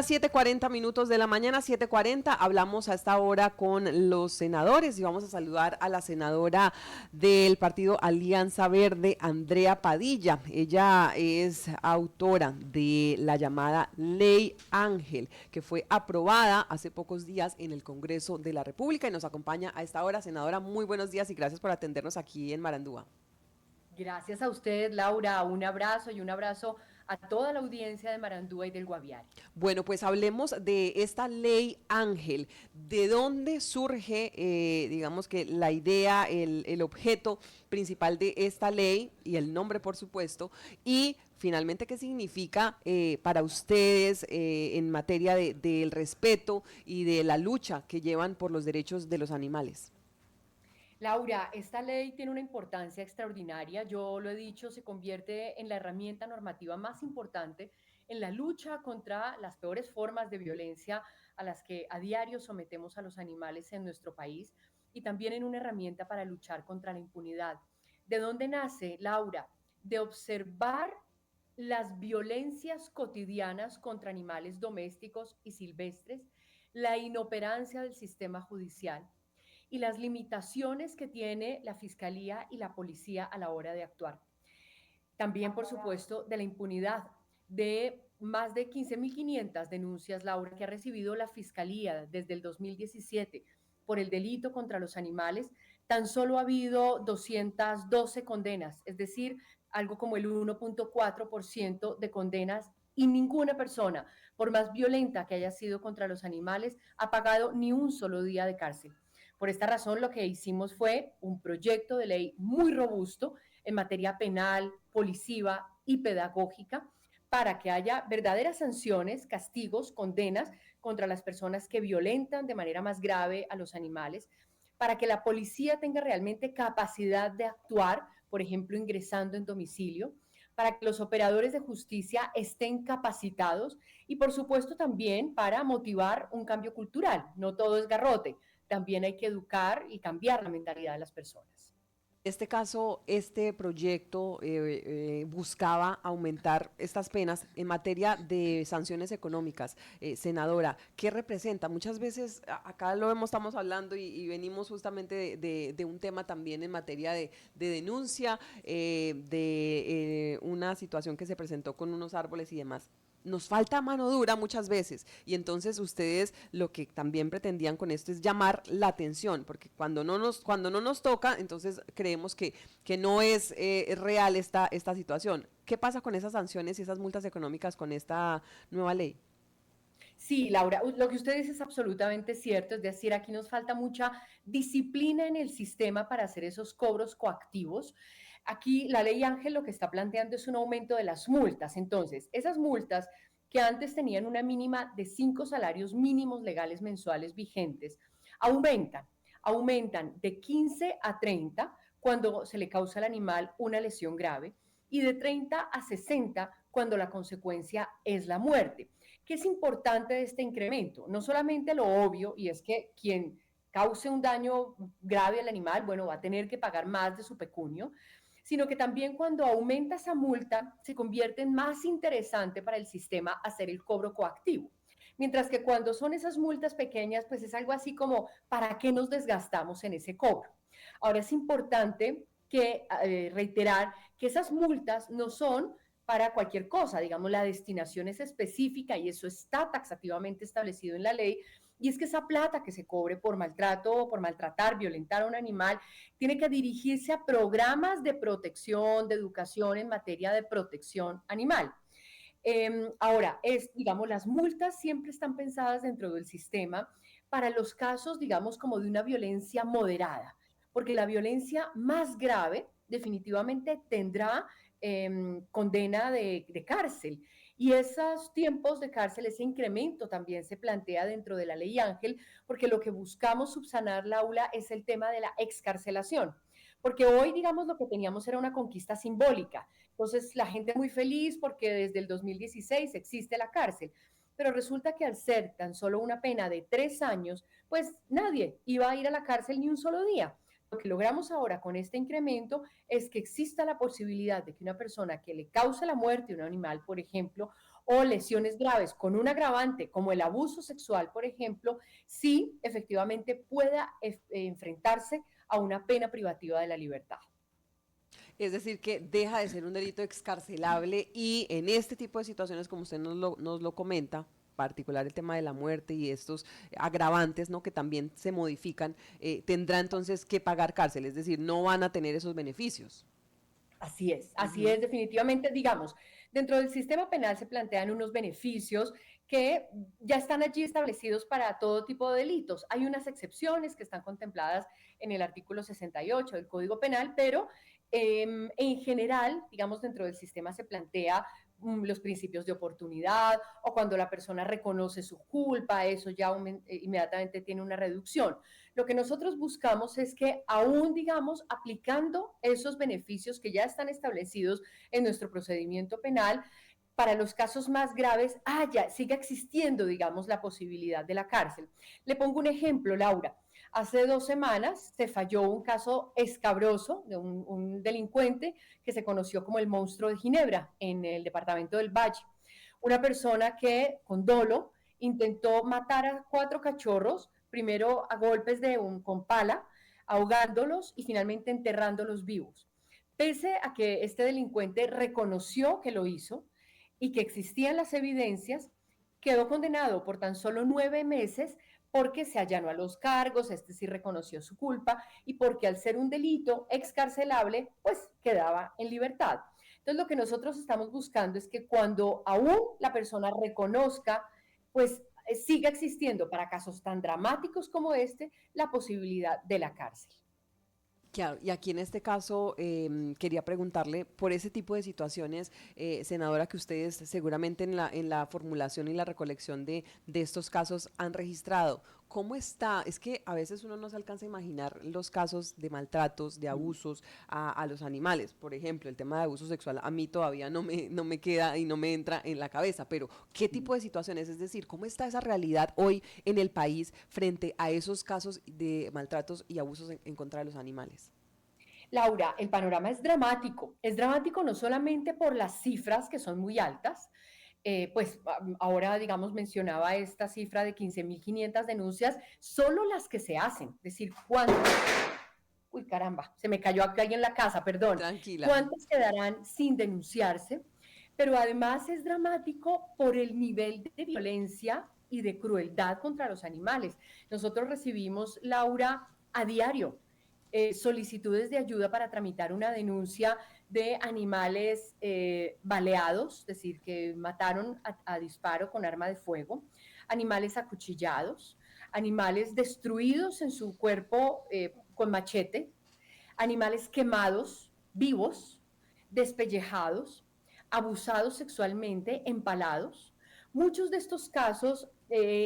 7:40 de la mañana, 7:40. Hablamos a esta hora con los senadores y vamos a saludar a la senadora del partido Alianza Verde, Andrea Padilla. Ella es autora de la llamada Ley Ángel, que fue aprobada hace pocos días en el Congreso de la República y nos acompaña a esta hora. Senadora, muy buenos días y gracias por atendernos aquí en Marandúa. Gracias a usted, Laura. Un abrazo y un abrazo a toda la audiencia de Marandúa y del Guaviare. Bueno, pues hablemos de esta ley Ángel. ¿De dónde surge, digamos que la idea, el objeto principal de esta ley y el nombre, por supuesto? Y finalmente, ¿qué significa para ustedes en materia del respeto y de la lucha que llevan por los derechos de los animales? Laura, esta ley tiene una importancia extraordinaria. Yo lo he dicho, se convierte en la herramienta normativa más importante en la lucha contra las peores formas de violencia a las que a diario sometemos a los animales en nuestro país y también en una herramienta para luchar contra la impunidad. ¿De dónde nace, Laura? De observar las violencias cotidianas contra animales domésticos y silvestres, la inoperancia del sistema judicial y las limitaciones que tiene la Fiscalía y la Policía a la hora de actuar. También, por supuesto, de la impunidad de más de 15.500 denuncias, Laura, que ha recibido la Fiscalía desde el 2017 por el delito contra los animales. Tan solo ha habido 212 condenas, es decir, algo como el 1.4% de condenas, y ninguna persona, por más violenta que haya sido contra los animales, ha pagado ni un solo día de cárcel. Por esta razón, lo que hicimos fue un proyecto de ley muy robusto en materia penal, policiva y pedagógica para que haya verdaderas sanciones, castigos, condenas contra las personas que violentan de manera más grave a los animales, para que la policía tenga realmente capacidad de actuar, por ejemplo, ingresando en domicilio, para que los operadores de justicia estén capacitados y, por supuesto, también para motivar un cambio cultural. No todo es garrote, también hay que educar y cambiar la mentalidad de las personas. En este caso, este proyecto buscaba aumentar estas penas en materia de sanciones económicas. Senadora, ¿qué representa? Muchas veces acá estamos hablando y venimos justamente de un tema también en materia de denuncia, de una situación que se presentó con unos árboles y demás. Nos falta mano dura muchas veces y entonces ustedes lo que también pretendían con esto es llamar la atención, porque cuando no nos toca, entonces creemos que no es real esta situación. ¿Qué pasa con esas sanciones y esas multas económicas con esta nueva ley? Sí, Laura, lo que usted dice es absolutamente cierto, es decir, aquí nos falta mucha disciplina en el sistema para hacer esos cobros coactivos. Aquí la ley Ángel lo que está planteando es un aumento de las multas. Entonces, esas multas que antes tenían una mínima de 5 salarios mínimos legales mensuales vigentes, aumentan, aumentan de 15 a 30 cuando se le causa al animal una lesión grave y de 30 a 60 cuando la consecuencia es la muerte. ¿Qué es importante de este incremento? No solamente lo obvio, y es que quien cause un daño grave al animal, bueno, va a tener que pagar más de su pecunio, sino que también cuando aumenta esa multa, se convierte en más interesante para el sistema hacer el cobro coactivo. Mientras que cuando son esas multas pequeñas, pues es algo así como, ¿para qué nos desgastamos en ese cobro? Ahora es importante que reiterar que esas multas no son para cualquier cosa, digamos, la destinación es específica y eso está taxativamente establecido en la ley, y es que esa plata que se cobre por maltrato, por maltratar, violentar a un animal, tiene que dirigirse a programas de protección, de educación en materia de protección animal. Ahora, digamos, las multas siempre están pensadas dentro del sistema para los casos, digamos, como de una violencia moderada, porque la violencia más grave definitivamente tendrá condena de cárcel. Y esos tiempos de cárcel, ese incremento también se plantea dentro de la ley Ángel, porque lo que buscamos subsanar, Laura, es el tema de la excarcelación. Porque hoy, digamos, lo que teníamos era una conquista simbólica. Entonces, la gente muy feliz porque desde el 2016 existe la cárcel. Pero resulta que al ser tan solo una pena de 3 años, pues nadie iba a ir a la cárcel ni un solo día. Lo que logramos ahora con este incremento es que exista la posibilidad de que una persona que le cause la muerte a un animal, por ejemplo, o lesiones graves con un agravante como el abuso sexual, por ejemplo, sí efectivamente pueda enfrentarse a una pena privativa de la libertad. Es decir, que deja de ser un delito excarcelable y en este tipo de situaciones, como usted nos lo comenta, particular el tema de la muerte y estos agravantes, ¿no? Que también se modifican, tendrá entonces que pagar cárcel, es decir, no van a tener esos beneficios. Así es, definitivamente, digamos, dentro del sistema penal se plantean unos beneficios que ya están allí establecidos para todo tipo de delitos. Hay unas excepciones que están contempladas en el artículo 68 del Código Penal, pero en general, digamos, dentro del sistema se plantea los principios de oportunidad o cuando la persona reconoce su culpa, eso ya inmediatamente tiene una reducción. Lo que nosotros buscamos es que aún, digamos, aplicando esos beneficios que ya están establecidos en nuestro procedimiento penal, para los casos más graves siga existiendo, digamos, la posibilidad de la cárcel. Le pongo un ejemplo, Laura. Hace 2 semanas se falló un caso escabroso de un delincuente que se conoció como el monstruo de Ginebra en el departamento del Valle. Una persona que con dolo intentó matar a 4 cachorros, primero a golpes con pala, ahogándolos y finalmente enterrándolos vivos. Pese a que este delincuente reconoció que lo hizo y que existían las evidencias, quedó condenado por tan solo 9 meses porque se allanó a los cargos, este sí reconoció su culpa y porque al ser un delito excarcelable, pues quedaba en libertad. Entonces lo que nosotros estamos buscando es que cuando aún la persona reconozca, pues siga existiendo para casos tan dramáticos como este la posibilidad de la cárcel. Claro, y aquí en este caso quería preguntarle por ese tipo de situaciones, senadora, que ustedes seguramente en la formulación y la recolección de estos casos han registrado. ¿Cómo está? Es que a veces uno no se alcanza a imaginar los casos de maltratos, de abusos a los animales. Por ejemplo, el tema de abuso sexual a mí todavía no me queda y no me entra en la cabeza, pero ¿qué tipo de situaciones? Es decir, ¿cómo está esa realidad hoy en el país frente a esos casos de maltratos y abusos en contra de los animales? Laura, el panorama es dramático no solamente por las cifras que son muy altas, pues ahora, digamos, mencionaba esta cifra de 15.500 denuncias, solo las que se hacen, es decir, ¿cuántas? Uy, caramba, se me cayó aquí alguien en la casa, perdón. Tranquila. ¿Cuántas quedarán sin denunciarse? Pero además es dramático por el nivel de violencia y de crueldad contra los animales. Nosotros recibimos, Laura, a diario solicitudes de ayuda para tramitar una denuncia de animales baleados, es decir, que mataron a disparo con arma de fuego, animales acuchillados, animales destruidos en su cuerpo con machete, animales quemados, vivos, despellejados, abusados sexualmente, empalados. Muchos de estos casos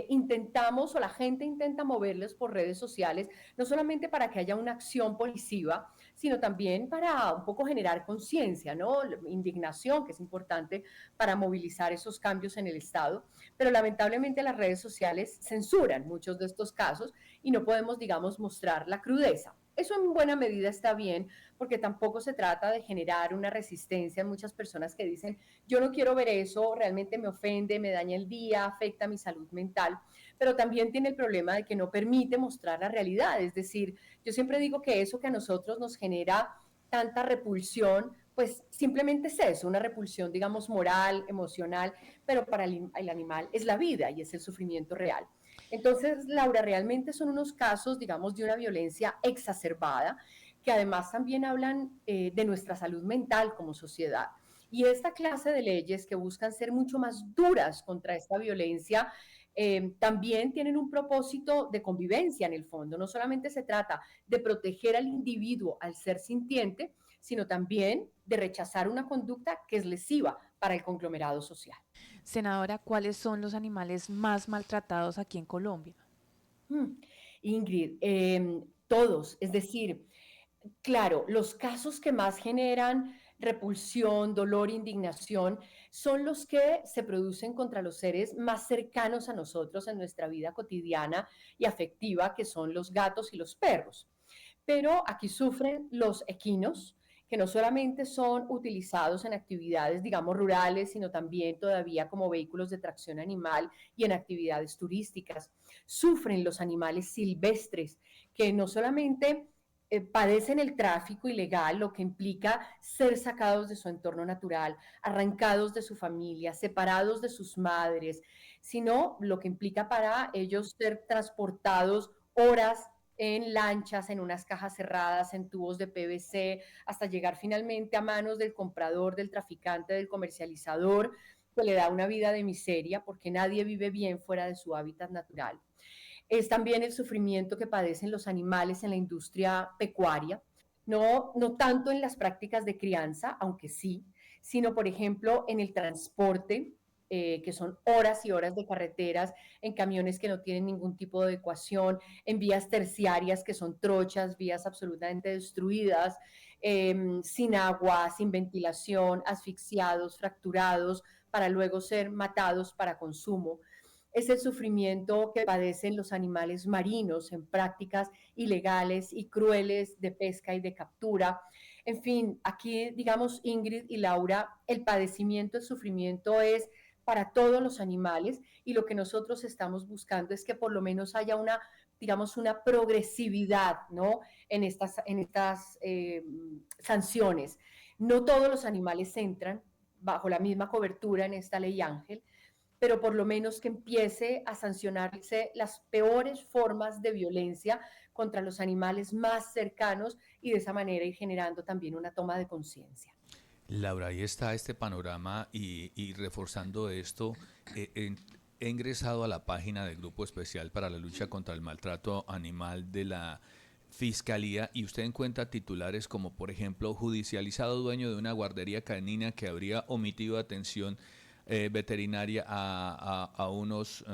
intentamos o la gente intenta moverlos por redes sociales, no solamente para que haya una acción policiva, sino también para un poco generar conciencia, ¿no? Indignación, que es importante para movilizar esos cambios en el Estado, pero lamentablemente las redes sociales censuran muchos de estos casos y no podemos, digamos, mostrar la crudeza. Eso en buena medida está bien, porque tampoco se trata de generar una resistencia en muchas personas que dicen, yo no quiero ver eso, realmente me ofende, me daña el día, afecta mi salud mental, pero también tiene el problema de que no permite mostrar la realidad. Es decir, yo siempre digo que eso que a nosotros nos genera tanta repulsión, pues simplemente es eso, una repulsión, digamos, moral, emocional, pero para el animal es la vida y es el sufrimiento real. Entonces, Laura, realmente son unos casos, digamos, de una violencia exacerbada, que además también hablan de nuestra salud mental como sociedad. Y esta clase de leyes que buscan ser mucho más duras contra esta violencia, también tienen un propósito de convivencia en el fondo. No solamente se trata de proteger al individuo al ser sintiente, sino también de rechazar una conducta que es lesiva para el conglomerado social. Senadora, ¿cuáles son los animales más maltratados aquí en Colombia? Hmm. Ingrid, todos, es decir, claro, los casos que más generan repulsión, dolor, indignación, son los que se producen contra los seres más cercanos a nosotros en nuestra vida cotidiana y afectiva, que son los gatos y los perros. Pero aquí sufren los equinos, que no solamente son utilizados en actividades, digamos, rurales, sino también todavía como vehículos de tracción animal y en actividades turísticas. Sufren los animales silvestres, que no solamente padecen el tráfico ilegal, lo que implica ser sacados de su entorno natural, arrancados de su familia, separados de sus madres, sino lo que implica para ellos ser transportados horas en lanchas, en unas cajas cerradas, en tubos de PVC, hasta llegar finalmente a manos del comprador, del traficante, del comercializador, que le da una vida de miseria porque nadie vive bien fuera de su hábitat natural. Es también el sufrimiento que padecen los animales en la industria pecuaria, no tanto en las prácticas de crianza, aunque sí, sino por ejemplo en el transporte, que son horas y horas de carreteras, en camiones que no tienen ningún tipo de adecuación, en vías terciarias que son trochas, vías absolutamente destruidas, sin agua, sin ventilación, asfixiados, fracturados, para luego ser matados para consumo. Es el sufrimiento que padecen los animales marinos en prácticas ilegales y crueles de pesca y de captura. En fin, aquí, digamos, Ingrid y Laura, el padecimiento, el sufrimiento es para todos los animales y lo que nosotros estamos buscando es que por lo menos haya una, digamos, una progresividad, ¿no? En estas sanciones. No todos los animales entran bajo la misma cobertura en esta ley Ángel, pero por lo menos que empiece a sancionarse las peores formas de violencia contra los animales más cercanos y de esa manera ir generando también una toma de conciencia. Laura, ahí está este panorama y reforzando esto, he ingresado a la página del Grupo Especial para la Lucha contra el Maltrato Animal de la Fiscalía y usted encuentra titulares como, por ejemplo, judicializado dueño de una guardería canina que habría omitido atención veterinaria a unos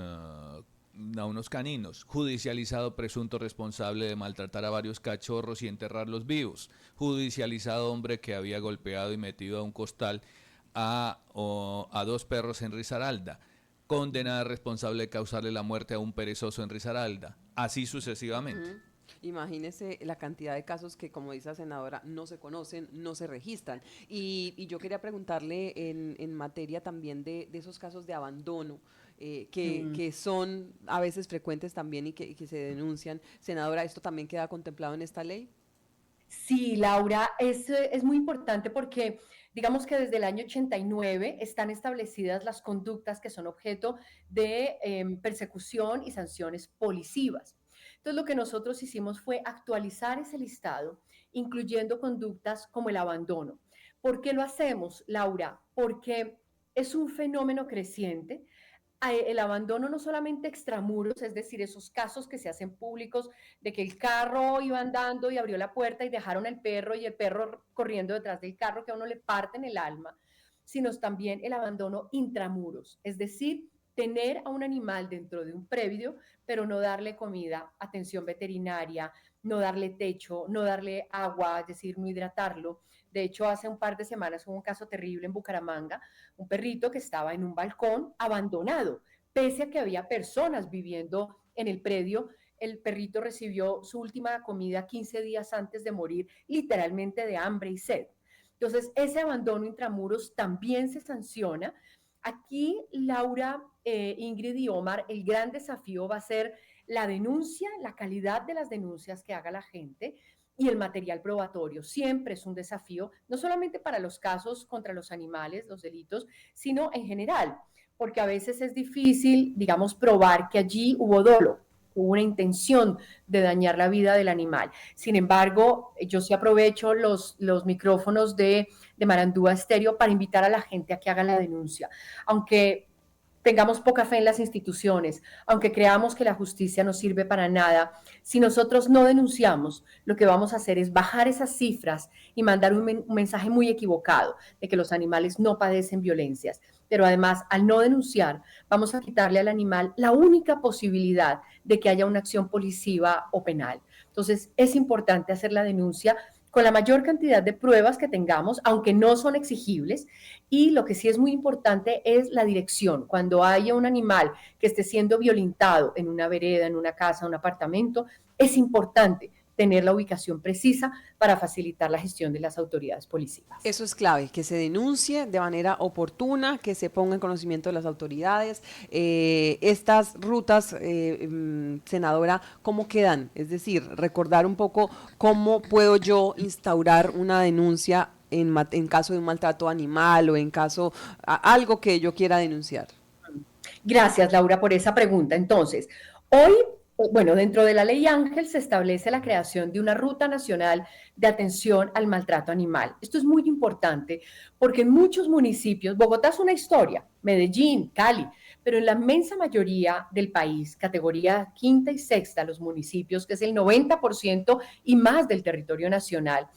caninos, judicializado presunto responsable de maltratar a varios cachorros y enterrarlos vivos, judicializado hombre que había golpeado y metido a un costal a dos perros en Risaralda, condenada responsable de causarle la muerte a un perezoso en Risaralda, así sucesivamente. Ujú. Imagínese la cantidad de casos que, como dice la senadora, no se conocen, no se registran. Y yo quería preguntarle en materia también de esos casos de abandono, Mm. que son a veces frecuentes también y que se denuncian. Senadora, ¿esto también queda contemplado en esta ley? Sí, Laura, es muy importante porque digamos que desde el año 89 están establecidas las conductas que son objeto de persecución y sanciones policivas. Entonces, lo que nosotros hicimos fue actualizar ese listado, incluyendo conductas como el abandono. ¿Por qué lo hacemos, Laura? Porque es un fenómeno creciente. El abandono no solamente extramuros, es decir, esos casos que se hacen públicos de que el carro iba andando y abrió la puerta y dejaron al perro y el perro corriendo detrás del carro que a uno le parten el alma, sino también el abandono intramuros, es decir, tener a un animal dentro de un predio, pero no darle comida, atención veterinaria, no darle techo, no darle agua, es decir, no hidratarlo. De hecho, hace un par de semanas hubo un caso terrible en Bucaramanga, un perrito que estaba en un balcón abandonado, pese a que había personas viviendo en el predio. El perrito recibió su última comida 15 días antes de morir, literalmente de hambre y sed. Entonces, ese abandono intramuros también se sanciona. Aquí, Laura, Ingrid y Omar, el gran desafío va a ser la denuncia, la calidad de las denuncias que haga la gente y el material probatorio. Siempre es un desafío, no solamente para los casos contra los animales, los delitos, sino en general, porque a veces es difícil, digamos, probar que allí hubo dolo, hubo una intención de dañar la vida del animal. Sin embargo, yo sí aprovecho los micrófonos de Marandúa Estéreo para invitar a la gente a que haga la denuncia. Aunque tengamos poca fe en las instituciones, aunque creamos que la justicia no sirve para nada, si nosotros no denunciamos, lo que vamos a hacer es bajar esas cifras y mandar un mensaje muy equivocado de que los animales no padecen violencias. Pero además, al no denunciar, vamos a quitarle al animal la única posibilidad de que haya una acción policiva o penal. Entonces, es importante hacer la denuncia con la mayor cantidad de pruebas que tengamos, aunque no son exigibles. Y lo que sí es muy importante es la dirección. Cuando haya un animal que esté siendo violentado en una vereda, en una casa, un apartamento, es importante tener la ubicación precisa para facilitar la gestión de las autoridades policivas. Eso es clave, que se denuncie de manera oportuna, que se ponga en conocimiento de las autoridades. Estas rutas, senadora, ¿cómo quedan? Es decir, recordar un poco cómo puedo yo instaurar una denuncia en caso de un maltrato animal o en caso algo que yo quiera denunciar. Gracias, Laura, por esa pregunta. Entonces, hoy, bueno, dentro de la ley Ángel se establece la creación de una ruta nacional de atención al maltrato animal. Esto es muy importante porque en muchos municipios, Bogotá es una historia, Medellín, Cali, pero en la inmensa mayoría del país, categoría quinta y sexta, los municipios, que es el 90% y más del territorio nacional,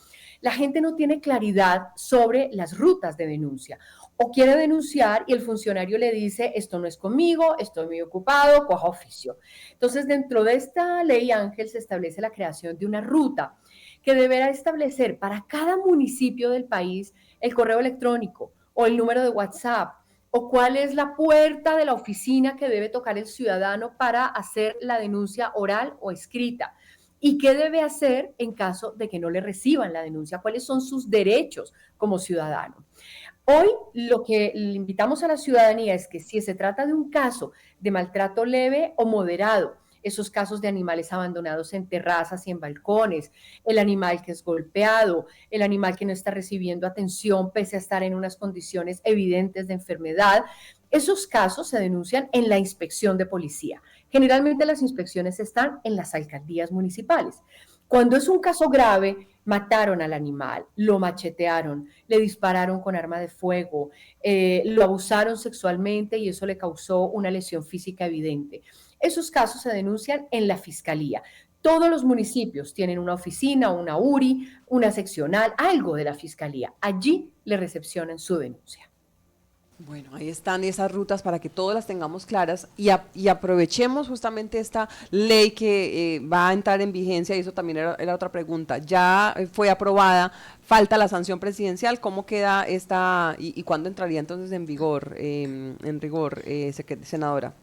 la gente no tiene claridad sobre las rutas de denuncia o quiere denunciar y el funcionario le dice, esto no es conmigo, estoy muy ocupado, coja oficio. Entonces, dentro de esta ley Ángel se establece la creación de una ruta que deberá establecer para cada municipio del país el correo electrónico o el número de WhatsApp o cuál es la puerta de la oficina que debe tocar el ciudadano para hacer la denuncia oral o escrita. ¿Y qué debe hacer en caso de que no le reciban la denuncia? ¿Cuáles son sus derechos como ciudadano? Hoy lo que le invitamos a la ciudadanía es que si se trata de un caso de maltrato leve o moderado, esos casos de animales abandonados en terrazas y en balcones, el animal que es golpeado, el animal que no está recibiendo atención pese a estar en unas condiciones evidentes de enfermedad, esos casos se denuncian en la inspección de policía. Generalmente las inspecciones están en las alcaldías municipales. Cuando es un caso grave, mataron al animal, lo machetearon, le dispararon con arma de fuego, lo abusaron sexualmente y eso le causó una lesión física evidente. Esos casos se denuncian en la fiscalía. Todos los municipios tienen una oficina, una URI, una seccional, algo de la fiscalía. Allí le recepcionan su denuncia. Bueno, ahí están esas rutas para que todas las tengamos claras y aprovechemos justamente esta ley que va a entrar en vigencia, y eso también era otra pregunta. Ya fue aprobada, falta la sanción presidencial. ¿Cómo queda esta y cuándo entraría entonces en vigor, en rigor, senadora?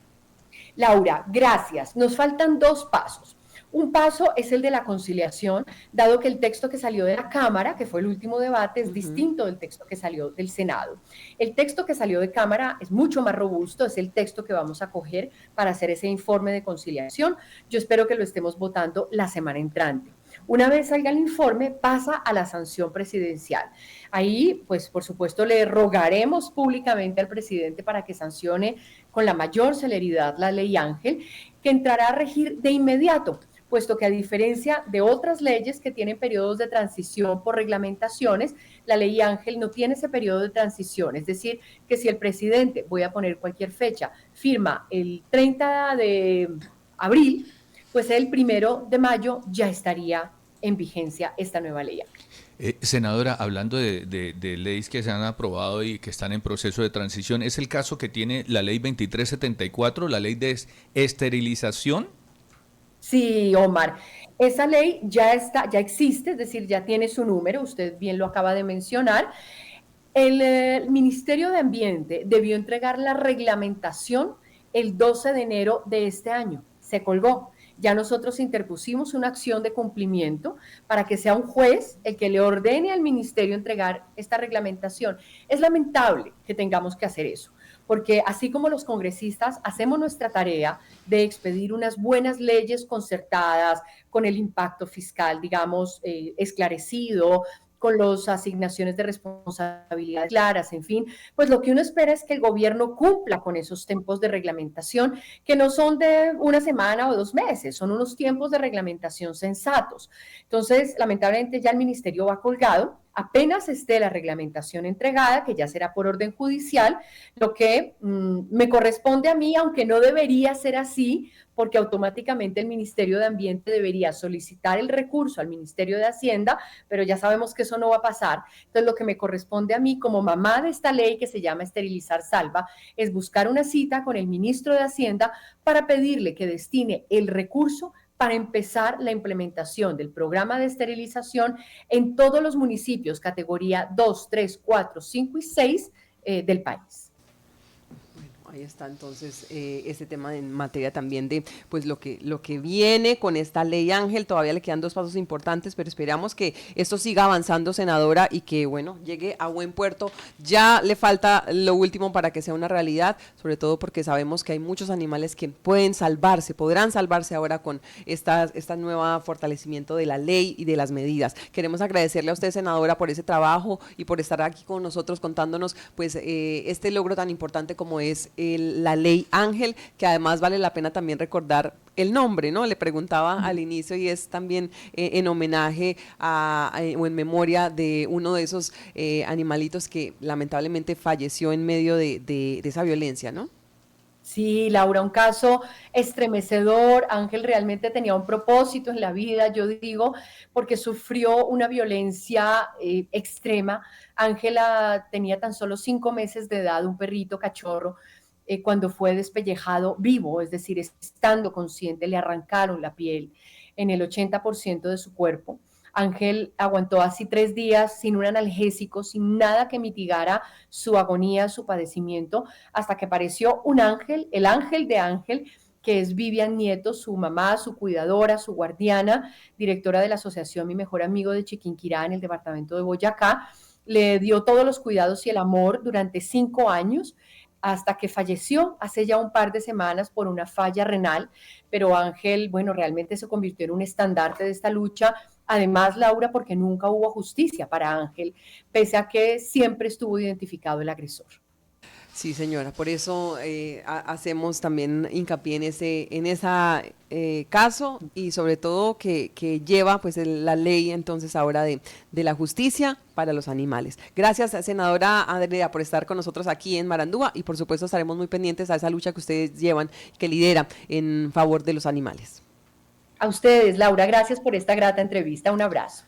Laura, gracias. Nos faltan 2 pasos. Un paso es el de la conciliación, dado que el texto que salió de la Cámara, que fue el último debate, es distinto del texto que salió del Senado. El texto que salió de Cámara es mucho más robusto, es el texto que vamos a coger para hacer ese informe de conciliación. Yo espero que lo estemos votando la semana entrante. Una vez salga el informe, pasa a la sanción presidencial. Ahí, pues, por supuesto, le rogaremos públicamente al presidente para que sancione con la mayor celeridad la ley Ángel, que entrará a regir de inmediato, puesto que a diferencia de otras leyes que tienen periodos de transición por reglamentaciones, la ley Ángel no tiene ese periodo de transición. Es decir, que si el presidente, voy a poner cualquier fecha, firma el 30 de abril, pues el 1 de mayo ya estaría en vigencia esta nueva ley. Senadora, hablando de leyes que se han aprobado y que están en proceso de transición, ¿es el caso que tiene la ley 2374, la ley de esterilización? Sí, Omar, esa ley ya está, ya existe, es decir, ya tiene su número, usted bien lo acaba de mencionar. El Ministerio de Ambiente debió entregar la reglamentación el 12 de enero de este año, se colgó. Ya nosotros interpusimos una acción de cumplimiento para que sea un juez el que le ordene al ministerio entregar esta reglamentación. Es lamentable que tengamos que hacer eso, porque así como los congresistas hacemos nuestra tarea de expedir unas buenas leyes concertadas, con el impacto fiscal, digamos, esclarecido, con las asignaciones de responsabilidades claras, en fin, pues lo que uno espera es que el gobierno cumpla con esos tiempos de reglamentación, que no son de una semana o 2 meses, son unos tiempos de reglamentación sensatos. Entonces, lamentablemente ya el ministerio va colgado, apenas esté la reglamentación entregada, que ya será por orden judicial, lo que me corresponde a mí, aunque no debería ser así, porque automáticamente el Ministerio de Ambiente debería solicitar el recurso al Ministerio de Hacienda, pero ya sabemos que eso no va a pasar. Entonces, lo que me corresponde a mí como mamá de esta ley que se llama Esterilizar Salva es buscar una cita con el ministro de Hacienda para pedirle que destine el recurso para empezar la implementación del programa de esterilización en todos los municipios, categoría 2, 3, 4, 5 y 6 del país. Ahí está entonces este tema en materia también de pues lo que viene con esta ley Ángel. Todavía le quedan 2 pasos importantes, pero esperamos que esto siga avanzando, senadora, y que bueno, llegue a buen puerto. Ya le falta lo último para que sea una realidad, sobre todo porque sabemos que hay muchos animales que pueden salvarse, podrán salvarse ahora con esta nueva fortalecimiento de la ley y de las medidas. Queremos agradecerle a usted, senadora, por ese trabajo y por estar aquí con nosotros contándonos pues este logro tan importante como es la ley Ángel, que además vale la pena también recordar el nombre, ¿no? Le preguntaba al inicio y es también en homenaje o en memoria de uno de esos animalitos que lamentablemente falleció en medio de esa violencia, ¿no? Sí, Laura, un caso estremecedor. Ángel realmente tenía un propósito en la vida, yo digo, porque sufrió una violencia extrema. Ángela tenía tan solo 5 meses de edad, un perrito cachorro, cuando fue despellejado vivo, es decir, estando consciente, le arrancaron la piel en el 80% de su cuerpo. Ángel aguantó así 3 días sin un analgésico, sin nada que mitigara su agonía, su padecimiento, hasta que apareció un ángel, el ángel de Ángel, que es Vivian Nieto, su mamá, su cuidadora, su guardiana, directora de la asociación Mi Mejor Amigo de Chiquinquirá en el departamento de Boyacá. Le dio todos los cuidados y el amor durante 5 años hasta que falleció hace ya un par de semanas por una falla renal, pero Ángel, bueno, realmente se convirtió en un estandarte de esta lucha. Además, Laura, porque nunca hubo justicia para Ángel, pese a que siempre estuvo identificado el agresor. Sí, señora, por eso hacemos también hincapié en esa caso y sobre todo que lleva pues la ley entonces ahora de la justicia para los animales. Gracias, senadora Andrea, por estar con nosotros aquí en Marandúa y por supuesto estaremos muy pendientes a esa lucha que ustedes llevan, que lidera en favor de los animales. A ustedes, Laura, gracias por esta grata entrevista. Un abrazo.